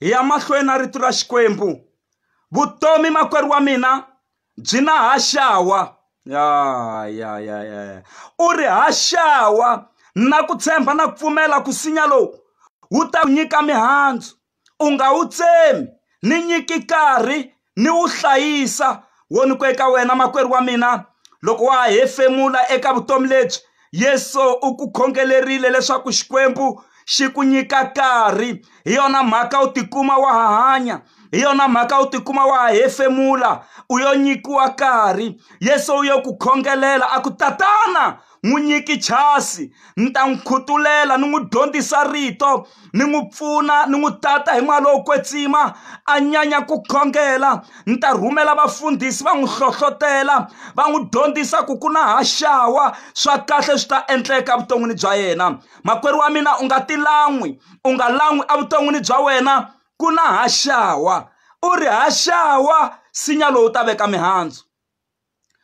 hi ya mahlweni na rito ra Xikwembu. Vutomi makwerhu wa mina byi na haxawa u ri haxawa na ku tshemba na ku pfumela ku nsinya lowu wu ta nyika mihandzu. U nga wu tsemi, ni nyiki nkarhi ni wu hlayisa. Woni ku eka wena makwerhu wa mina, loko wa ha hefemula eka vutomi lebyi, Yesu u ku khongelerile leswaku Xikwembu xi ku nyika nkarhi. Hi yona mhaka u tikuma wa hanya, hi yona mhaka u tikuma wa ha hefemula, u yo nyikiwa nkarhi. Yesu u yo ku khongelela a ku, tatana n'wi nyiki chasi, ni ta n'wi khutulela, ni n'wi dyondzisa rito, ni n'wi pfuna, ni n'wi tata hi moya lowo kwetsima a nyanya ku khongela. Ni ta rhumela vafundhisi va n'wi hlohlotela, va n'wi dyondzisa ku ku na haxawa swa kahle swi ta endleka evuton'wini bya yena. Makwerhu wa mina, u nga ti lan'wi, u nga lan'wi evuton'wini bya wena ku na haxawa. U ri haxawa nsinya lowu ta veka mihandzu.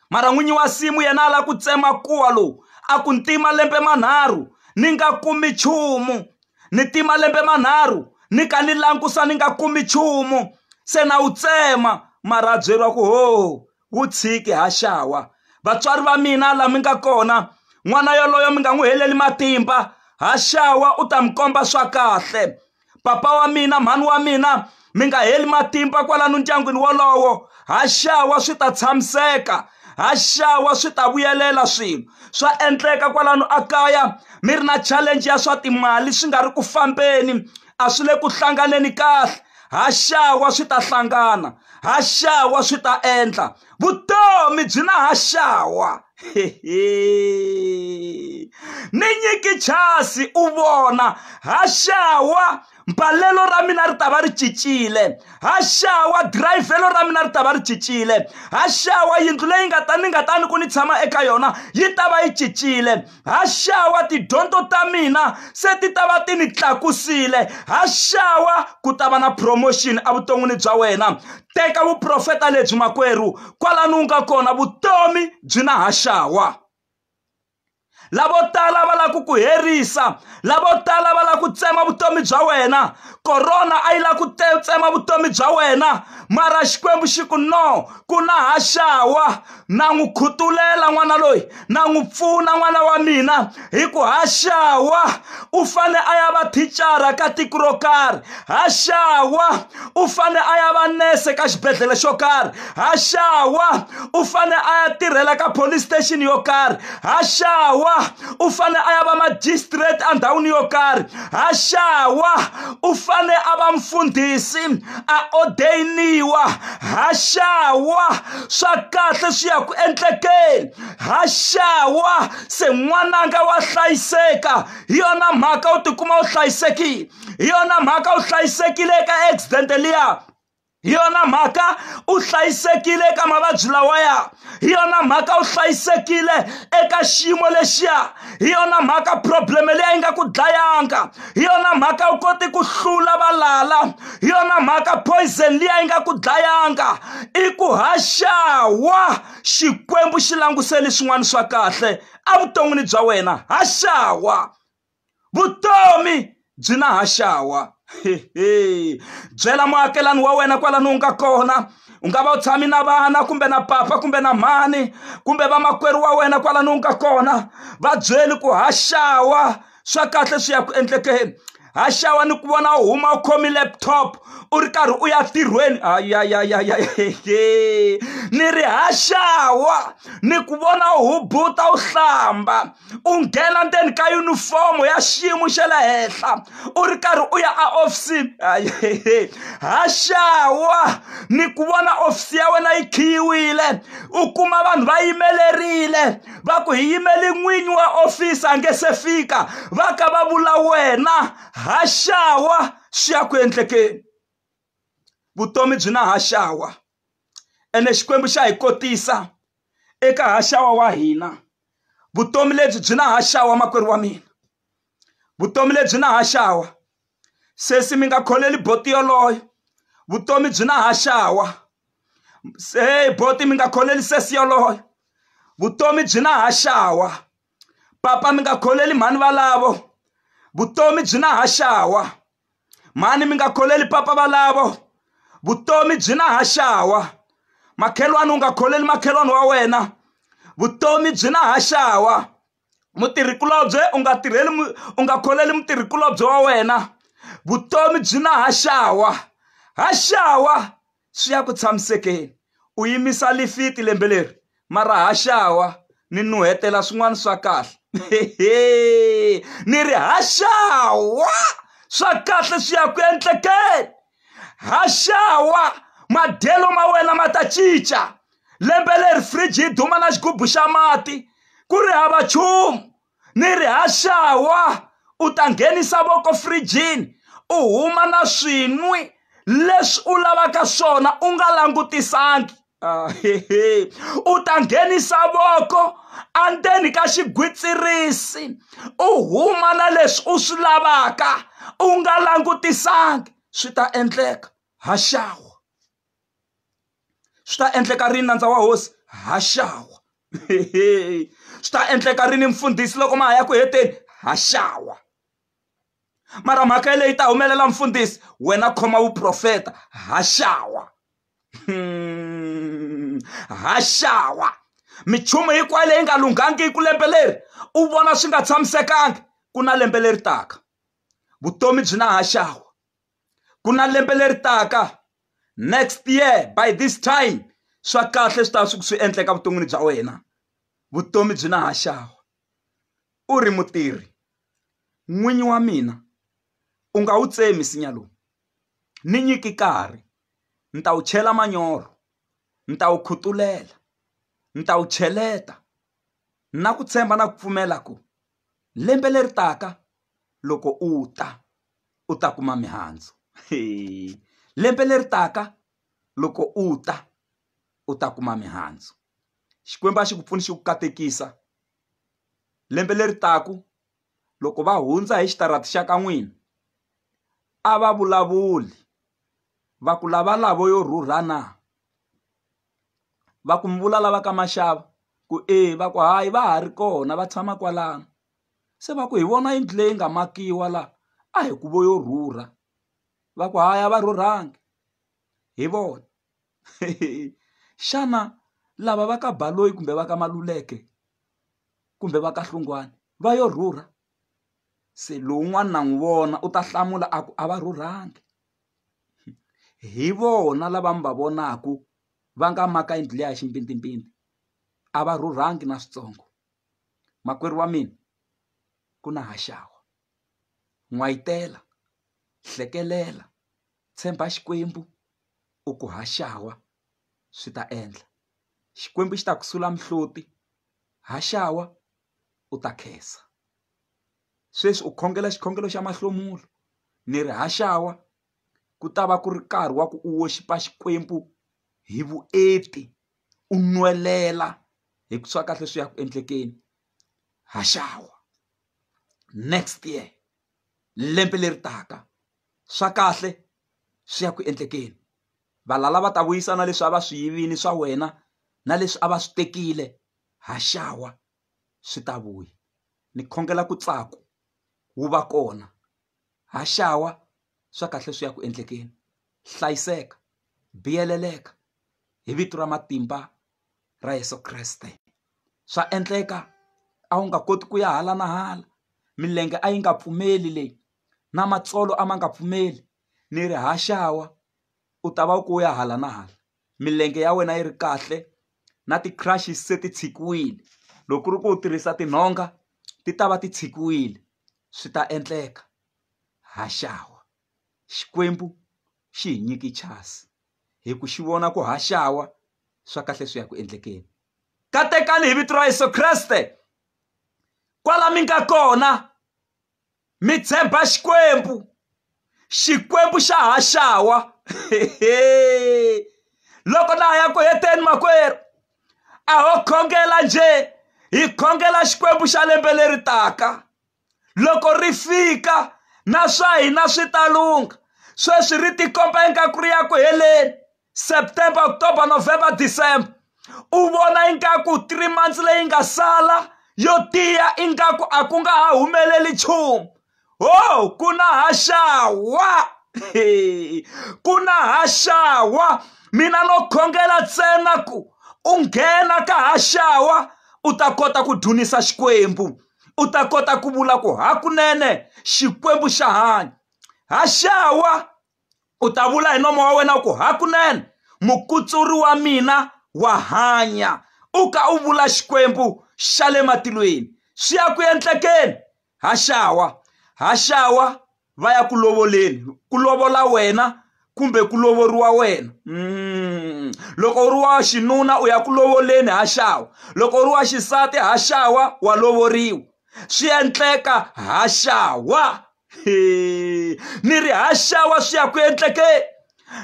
Mara n'winyi wa nsimu yena a lava ku tsema kuwa lowu, a ku ntima lembe manharhu ni nga kumi nchumu, ni tima lembe manharhu ni ka ni langusa ni nga kumi nchumu. Se na wu tsema, mara a byeriwa ku wu tshiki haxawa. Vatswari va mina laha mi nga kona, n'wana yoloyo mi nga n'wi heleli matimba, haxawa u ta mi komba swa kahle. Papa wa mina, mhani wa mina, mi nga heli matimba kwalano ndyangwini wolowo, haxawa swi ta tshamiseka, haxawa swi ta vuyelela swilo. Swa endleka kwalano akaya mi ri na challenge ya swa timali swi nga ri ku fambeni, a swi le ku hlanganeni kahle, haxawa swi ta hlangana, haxawa swi ta endla. Vutomi byi na haxawa. Ni nyiki chasi u vona, haxawa mbalelo ra mina ri ta va ri cincile, haxawa dirayivhelo ra mina ri ta va ri cincile, haxawa yindlu leyi ni nga ta ni ku ni tshama eka yona yi ta va yi cincile, haxawa tidyondzo ta mina se ti ta va ti ni tlakusile, haxawa ku ta va na promotion evuton'wini bya wena. Teka vuprofeta lebyi makwerhu, kwalano u nga kona vutomi byi na haxawa. Lavo tala va lava ku herisa, lavo tala va lava ku tsema vutomi bya wena. Corona a yi lava ku tsema vutomi bya wena, mara Xikwembu xi ku no, ku na haxawa. Na n'wi khutulela n'wana loyi, na n'wi pfuna n'wana wa mina, hi ku haxawa u fane a ya va thicara ka tiko ro karhi, haxawa u fane a ya va nese ka xibedhlele xo karhi, haxawa u fane a ya tirhela ka police station yo karhi, haxawa u fane a ya va magistrate andhawini yo karhi, haxawa u fane a va mfundhisi a ordainiwa, haxawa swa kahle swi ya ku endlekeni, haxawa se n'wananga wa hlayiseka. Hi yona mhaka u tikuma u hlayisekile, hi yona mhaka u hlayisekile eka accident liya, hi yona mhaka u hlayisekile eka mavabyi lawaya, hi yona mhaka u hlayisekile eka xiyimo lexiya, hi yona mhaka probleme leyi nga ku dlayanga, hi yona mhaka u koti ku hlula valala, hi yona mhaka poison leyi nga ku dlayanga. I ku haxawa Xikwembu xi languseli swin'wana swa kahle evuton'wini bya wena, haxawa. Vutomi byi na haxawa. Byela muakelani wa wena kwalano u nga kona, u nga va u tshami na vana kumbe na papa kumbe na mhani kumbe va makwerhu wa wena kwalano u nga kona, va byeli ku haxawa swa kahle swi ya ku endlekeni. Haxawa ni ku vona u huma u khomi laptop u ri karhi u ya tirhweni, ni ri haxawa ni ku vona u hubuta u hlamba u nghena ndzeni ka yunifomo ya xiyimo xa le henhla u ri karhi u ya a ofisini, haxawa ni ku vona ofisi ya wena yi khiyiwile, u kuma vanhu va yimelerile va ku hi yimeli n'winyi wa ofisi a nge se fika, va ka va vula wena, haxawa swi ya ku endlekeni. Vutomi byi na haxawa, ene Xikwembu xa hi kotisa eka haxawa wa hina. Vutomi lebyi byi na haxawa makwerhu wa mina, vutomi lebyi na haxawa. Sesi mi nga kholeli boti yoloyo, vutomi byi na haxawa. Boti mi nga kholeli sesi yoloyo, vutomi byi na haxawa. Papa mi nga kholeli mhani valavo, vutomi byi na haxawa. mani mi nga kholeli papa valavo vutomi byi na haxawa makhelwani u nga kholeli makhelwani wa wena vutomi byi na haxawa mutirhikulobye u nga kholeli mutirhikulobye wa wena vutomi byi na haxawa swi ya ku tshamisekeni u yimisa lifiti lembe leri mara haxawa ni nuhetela swin'wana swa kahle ni ri haxawa swa kahle swi ya ku endlekeni haxawa madyelo ma wena ma ta cinca lembe leri fridge yi duma na xigubu xa mati ku ri hava nchumu ni ri haxawa u ta nghenisa voko frijini u huma na swin'wi leswi u lavaka swona u nga langutisangi u ta nghenisa voko andzeni ka xigwitsirisi u huma na leswi u swi lavaka u nga langutisangi swi ta endleka haxawa swi ta endleka rini nandza wa hosi haxawa swi ta endleka rini mfundhisi loko ma ha ya ku heteni haxawa mara mhaka leyi ta humelela mfundhisi wena khoma vuprofeta haxawa haxawa michumu hinkwayo leyi nga lunghangi ku lembe leri u vona swi nga tshamisekangi ku na lembe leri taka vutomi byi na haxawa ku na lembe leri taka next year by this time swa kahle swi ta swi endleka vuton'wini bya wena vutomi byi na haxawa u ri mutirhi n'winyi wa mina u nga wu tsemi sinya lowu ni nyiki nkarhi ni ta wu chela manyoro ni ta wu khutulela ni ta wu cheleta na ku tshemba na ku pfumela ku lembe leri taka loko u ta kuma mihandzu lembe leri taka loko u ta kuma mihandzu xikwembu a xi ku pfuni xi ku katekisa lembe leri taku loko va hundza hi xitarata xa ka n'wina a va vulavuli va ku lava lavo yo rhurha na va ku mi vula lava ka Maxava ku va ku hayi va ha ri kona va tshama kwalano se va ku hi vona yindlu leyi nga makiwa la a hi ku vo yo rhurha va ku hayi a va rhurhangi hi vona xana lava va ka Baloyi kumbe va ka Maluleke kumbe va ka Hlungwane va yo rhurha se lowun'wana na n'wi vona u ta hlamula a ku a va rhurhangi hi vona lava mi va vonaku va nga maka yindlu leya ximpintimpinti a va rhurhangi na switsongo makwerhu wa mina ku na haxawa n'wayitela hlekelela tshemba xikwembu u ku haxawa swi ta endla xikwembu xi ta ku sula mihloti haxawa u ta khensa sweswi u khongela xikhongelo xa mahlomulo ni ri haxawa ku ta va ku ri nkarhi wa ku u woxipa xikwembu hi vuenti u nwelela hi ku swa kahle swi ya ku endlekeni haxawa next year lembe leri taka swa kahle swi ya ku endlekeni valala va ta vuyisa na leswi a va swi yivini swa wena na leswi a va swi tekile haxawa swi ta vuya ni khongela ku tsako wu va kona haxawa swa kahle swi ya ku endlekeni hlayiseka biyeleleka hi vito ra matimba ra Yesu Kreste swa endleka a wu nga koti ku ya hala na hala milenge a yi nga pfumeli leyi na matsolo a ma nga pfumeli ni ri haxawa u ta va ku ya hala na hala milenge ya wena yi ri kahle na ti-crushes se ti tshikiwile loko ri ku u tirhisa tinhonga ti ta va ti tshikiwile swi ta endleka haxawa xikwembu xi hi nyiki chance hi ku xi vona ku haxawa swa kahle swi ya ku endlekeni katekani hi vito ra Yesu Kreste kwala mi nga kona mi tshemba xikwembu xa haxawa loko na ya ku heteni makwerhu a ho khongela nje hi khongela xikwembu xa lembe leri taka loko ri fika na swa hina swi ta lunga sweswi ri tikomba ingaku ri ya ku heleni September, October, November, December u vona ingaku 3 months leyi nga sala yo tiya ingaku a ku nga ha humeleli nchumu ku na haxawa kuna hashawa mina no khongela ntsena ku u nghena ka hashawa u ta kota ku dhunisa Xikwembu, u ta kota ku vula ku hakunene Xikwembu xa hanya. Hashawa u ta vula hi nomo wa wena ku hakunene mukutsuri wa mina wa hanya. U ka u vula Xikwembu xa le matilweni. Swi ya ku endlekeni hashawa va ya ku lovoleni, ku lovola wena kumbe ku lovoriwa wena. Loko u ri wa xinuna u ya ku lovoleni hashawa, loko u ri wa xisati hashawa wa lovoriwa. Swi endleka hashawa. Ni ri hashawa swi ya ku endlekeni.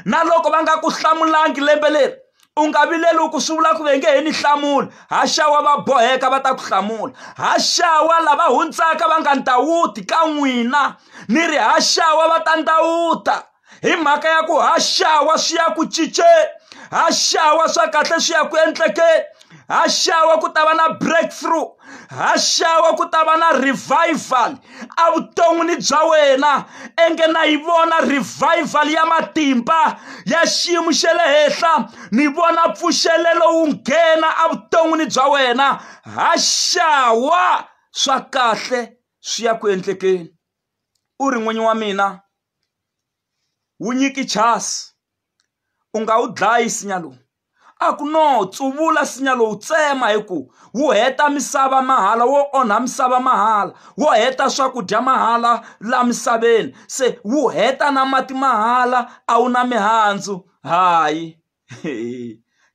Na loko va nga ku hlamulangi lembe leri u nga vileli ku swi vula ku ve nge he ni hlamula. Hashawa va boheka va ta ku hlamula. Hashawa lava hundzaka va nga ndawuti ka n'wina. Ni ri hashawa va ta ndawuta hi mhaka ya ku hashawa swi ya ku cinceni. Hashawa swa kahle swi ya ku endlekeni. Hashawa ku ta va na breakthrough. Hashawa ku ta va na revival evuton'wini bya wena. Enge na yi vona revival ya matimba ya xiyimo xa le henhla. Ni vona mpfuxelelo wu nghena evuton'wini bya wena. Hashawa swa kahle swi ya ku endlekeni. U ri n'winyi wa mina wu nyiki chance, u nga wu dlayi nsinya lowu. A ku no tsuvula nsinya lowu tsema hi ku wu heta misava mahala, wo onha misava mahala, wo heta swakudya mahala la misaveni, se wu heta na mati mahala, a wu na mihandzu. Hayi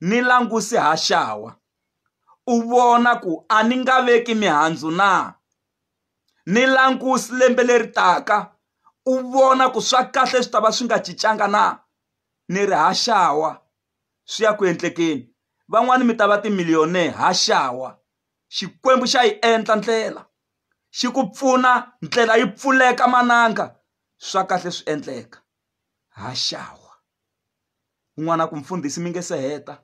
ni langusi hashawa u vona ku a ni nga veki mihandzu na. Ni langusi lembe leri taka u vona ku swa kahle swi ta va swi nga cincanga na. Ni ri hashawa swi ya ku endlekeni. Van'wani mi ta va timiliyone. Hashawa Xikwembu xa yi endla ndlela, xi ku pfuna ndlela yi pfuleka mananga, swa kahle swi endleka. Hashawa un'wana ku mfundhisi mi nge se heta,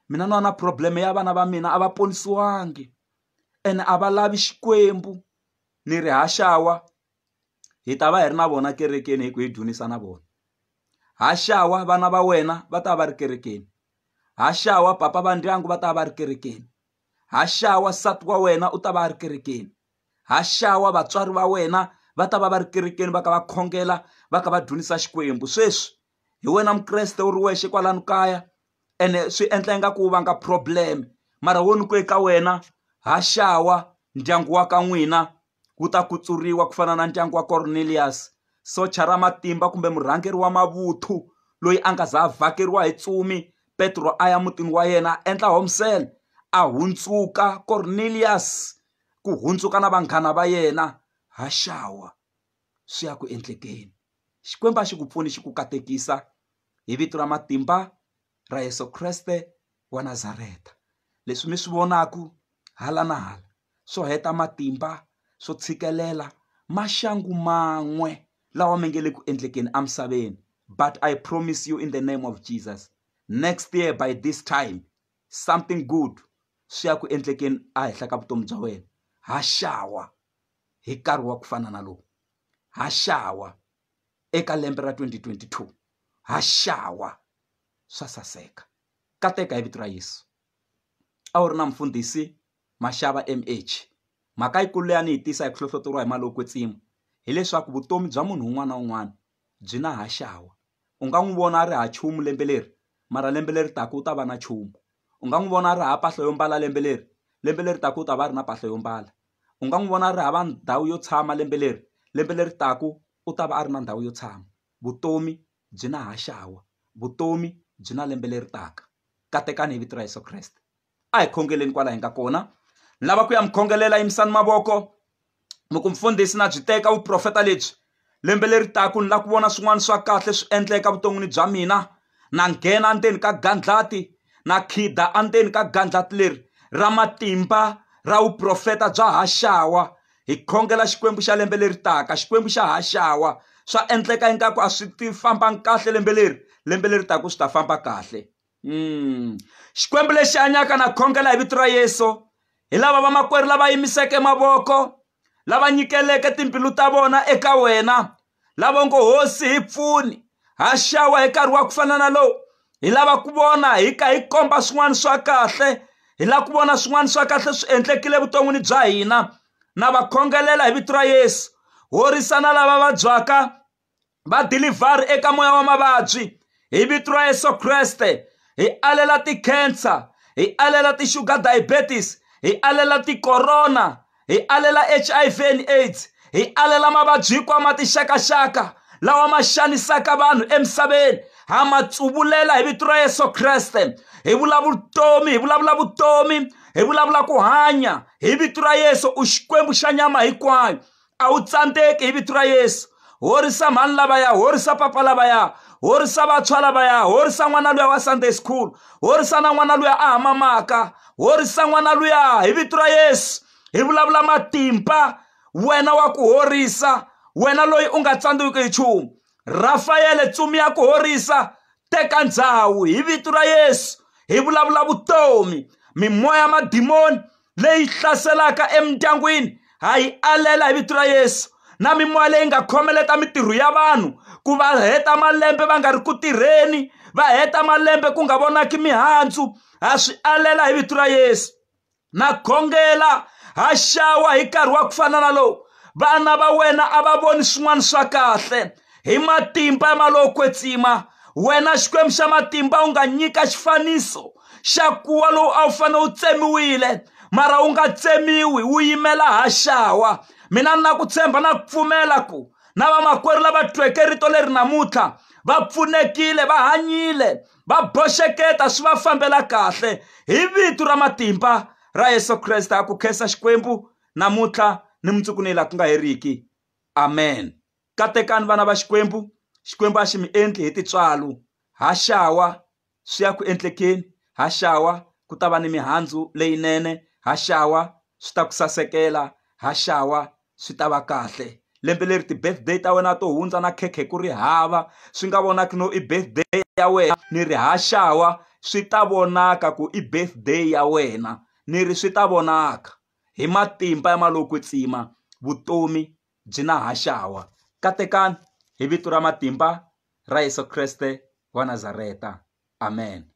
mina no na problem ya vana va mina a va ponisiwangi ene a va lavi Xikwembu. Ni ri hashawa hi ta va hi ri na vona kerekeni hi ku hi dyondzisa na vona. Hashawa vana va wena va ta va ri kerekeni. Hashawa papa va ndyangu va ta va ri kerekeni. Hashawa nsati wa wena u ta va ri kerekeni. Hashawa vatswari va wena va ta va ri kerekeni va ka va khongela va ka va dyondzisa Xikwembu. Sweswi hi wena Mukreste u ri wexe kwalano kaya ene swi endla ingaku va nga problem, mara wo ni ku eka wena hashawa ndyangu wa ka n'wina wu ta kutsuriwa ku fana na ndyangu wa Cornelius, socha ra matimba kumbe murhangeri wa mavuthu loyi a nga za a vhakeriwa hi tsumi. Petro a ya mutini wa yena endla homsele, a hundzuka Cornelius ku hundzuka na vanghana va yena. Hashawa swi ya ku endlekeni. Xikwembu xi ku pfuni xi ku katekisa hi vito ra matimba ra Yesu Kreste wa Nazareta. Leswi mi swi vonaku hala na hala swo heta matimba, swo tshikelela maxangu man'we lawa mi nge le ku endlekeni emisaveni. But I promise you in the name of Jesus, next year by this time something good swi ya ku endlekeni ehenhla ka vutomi bya wena. Hashawa hi nkarhi wa ku fana na lowu. Hashawa eka lembe ra 2022. Hashawa swa saseka. Kateka hi vito ra Yesu. A wu ri na mfundhisi Mashava MH. Mhaka yikulu leyi ni yi tisa hi ku hlohloteriwa hi Maloko Tsimo hileswaku vutomi bya munhu un'wana na un'wana byi na hashawa. U nga n'wi vona a ri ha chumu lembe leri, mara lembe leri taka u ta va na chumu. U nga n'wi vona a ri ha mpahla yo mbala lembe leri taka u ta va a ri na mpahla yo mbala. U nga n'wi vona a ri hava ndhawu yo tshama lembe leri taka u ta va a ri na ndhawu yo tshama. Vutomi byi na hashawa, vutomi byi na lembe leri taka. Katekani hi vito ra Yesu Kreste. A hi khongeleni kwala hi nga kona. Ni lava ku ya mi khongelela yimisani mavoko mi ku mfundhisi na byi teka vuprofeta lebyi. Lembe leri taka ni lava ku vona swin'wana swa kahle swi endleka vuton'wini bya mina. Na nghena endzeni ka gandlati, na khida endzeni ka gandlati leri ra matimba ra vuprofeta bya hashawa. Hi khongela Xikwembu xa lembe leri taka, Xikwembu xa hashawa. Swa endleka ingaku a swi ti famba kahle lembe leri taka swi ta famba kahle. Xikwembu lexi hanyaka na khongela hi vito ra Yesu. Hi lava va makwerhu lava yimiseke mavoko, lava nyikeleke timbilu ta vona eka wena, lava ngo hosi hi pfuni, ha xawa hi nkarhi wa ku fana na lowu. Hi lava ku vona hi komba swin'wana swa kahle, hi lava ku vona swin'wana swa kahle swi endlekile evuton'wini bya hina. Na va khongelela hi vito ra Yesu, horisana lava vabyaka, va deliver eka moya wa mavabyi hi vito ra Yesu Kreste. Hi alela ti-cancer, hi alela ti-sugar diabetes, hi alela ti-corona, hi alela HIV and AIDS, hi alela mavabyi hinkwawo ma tixakaxaka lawa ma xanisaka vanhu emisaveni, ha ma tsuvulela hi vito ra Yesu Kreste. Hi vulavula vutomi, hi vulavula vutomi, hi vulavula ku hanya hi vito ra Yesu. U xikwembu xa nyama hinkwayo, a wu tsandzeki hi vito ra Yesu. Horisa mhani lavaya, horisa papa lavaya, horisa vantshwa lavaya, horisa n'wana luya wa Sunday school, horisa na n'wana luya a hamamaka, horisa n'wana luya hi vito ra Yesu. Hi vulavula matimba, wena wa ku horisa, wena loyi u nga tsandziwiki hi nchumu. Rafael tsumi ya ku horisa, teka ndhawu hi vito ra Yesu. Hi vulavula vutomi, mimoya madimoni leyi hlaselaka emindyangwini, ha yi alela hi vito ra Yesu. Na mimoya leyi nga khomeleta mitirho ya vanhu, ku va heta malembe va nga ri ku tirheni, va heta malembe ku nga vonaki mihandzu, ha swi alela hi vito ra Yesu. Na khongela, ha xawa hi nkarhi wa ku fana na lowu. Vana va wena a va voni swin'wana swa kahle hi matimba ma lo kwetsima. Wena xikwembu xa matimba u nga nyika xifaniso xa kuwa lowu a wu fanele u tsemiwile, mara u nga tsemiwi, wu yimela ha xawa. Mina na ku tshemba na ku pfumela ku na vamakwerhu lava tweke rito leri namuntlha va pfunekile, va hanyile, va boxeketa, swi va fambela kahle hi vito ra matimba ra Yesu Kreste. Ha ku khensa xikwembu namuntlha ni mundzuku ni laha ku nga heriki. Amen. Katekani vana va xikwembu, xikwembu a xi mi endli hi tintswalo. Ha xawa swi ya ku endlekeni, ha xawa ku ta va ni mihandzu leyinene, ha xawa swi ta ku sasekela, ha xawa swi ta va kahle. Lembe leri ti-birthday ta wena to hundza na khekhe ku ri hava, swi nga vonaki no i birthday ya wena. Ni ri ha xawa swi ta vonaka ku i birthday ya wena. Ni ri swi ta vonaka hi matimba ya malokwetsima, vutomi byi na ha xawa. Katekani hi vito ra matimba ra Yesu Kreste wa Nazareta. Amen.